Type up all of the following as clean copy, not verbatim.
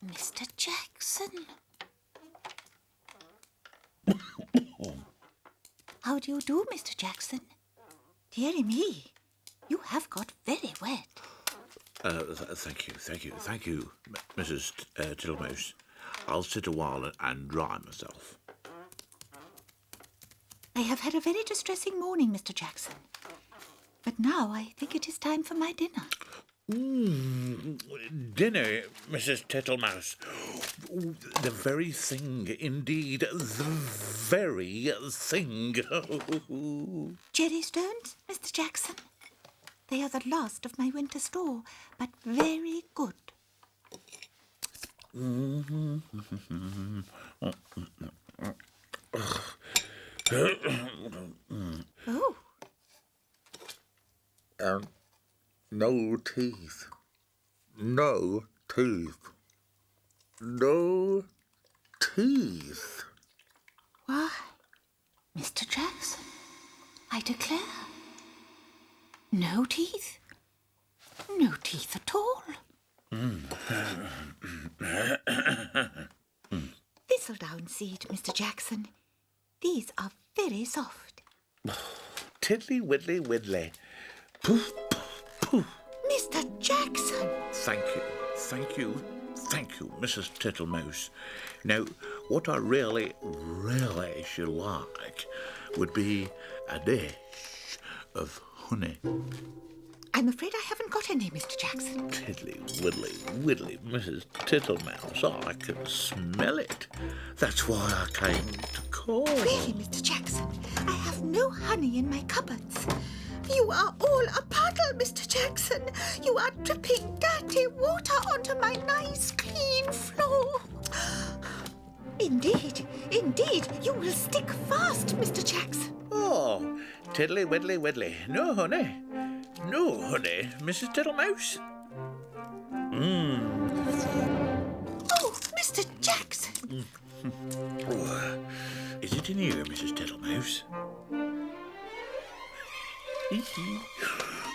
Mr. Jackson. How do you do, Mr. Jackson? Dearie me, you have got very wet. Thank you, Mrs. Tittlemouse. I'll sit a while and dry myself. I have had a very distressing morning, Mr. Jackson. But now I think it is time for my dinner. Dinner, Mrs. Tittlemouse. The very thing, indeed. The very thing. Cherry stones, Mr. Jackson? They are the last of my winter store, but very good. Oh. No teeth. No teeth. No teeth. Why, Mr. Jackson, I declare. No teeth? No teeth at all. Thistledown seed, Mr. Jackson. These are very soft. Tiddly widdly widdly. Poof, poof, poof. Mr. Jackson! Thank you, Mrs. Tittlemouse. Now, what I really should like would be a dish of honey. I'm afraid I haven't got any, Mr. Jackson. Tiddly widdly widdly, Mrs. Tittlemouse. I can smell it. That's why I came to call. Really, Mr. Jackson, I have no honey in my cupboards. You are all a puddle, Mr. Jackson. You are dripping dirty water onto my nice, clean floor. Indeed, you will stick fast, Mr. Jackson. Oh, tiddly widdly widdly. No honey. No honey, Mrs. Tittlemouse. Oh, Mr. Jackson. Oh, is it in here, Mrs. Tittlemouse?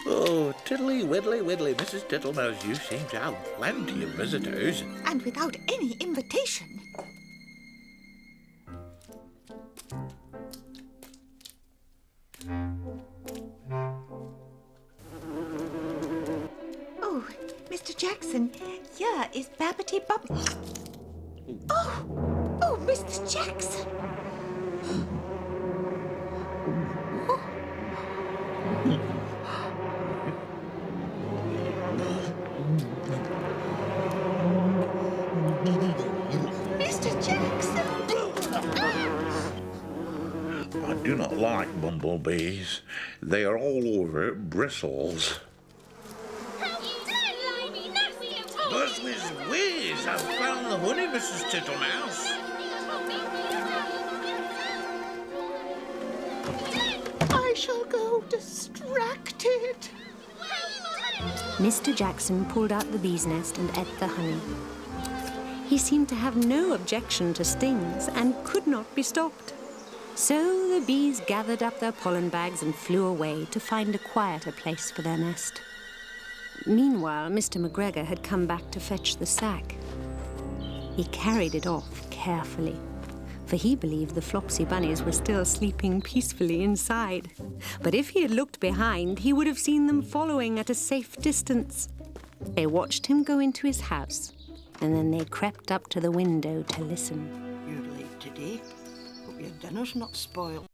Oh, tiddly widdly widdly, Mrs. Tittlemouse, you seem to have plenty of visitors. And without any invitation. Oh, Mr. Jackson, here is Babbity Bob. Oh, Mr. Jackson. Mr. Jackson! I do not like bumblebees. They are all over bristles. Buzz whiz whiz! I've found the honey, Mrs. Tittlemouse. I shall go distracted. Mr. Jackson pulled out the bee's nest and ate the honey. He seemed to have no objection to stings and could not be stopped. So the bees gathered up their pollen bags and flew away to find a quieter place for their nest. Meanwhile, Mr. McGregor had come back to fetch the sack. He carried it off carefully, for he believed the Flopsy bunnies were still sleeping peacefully inside. But if he had looked behind, he would have seen them following at a safe distance. They watched him go into his house, and then they crept up to the window to listen. You're late today. Hope your dinner's not spoiled.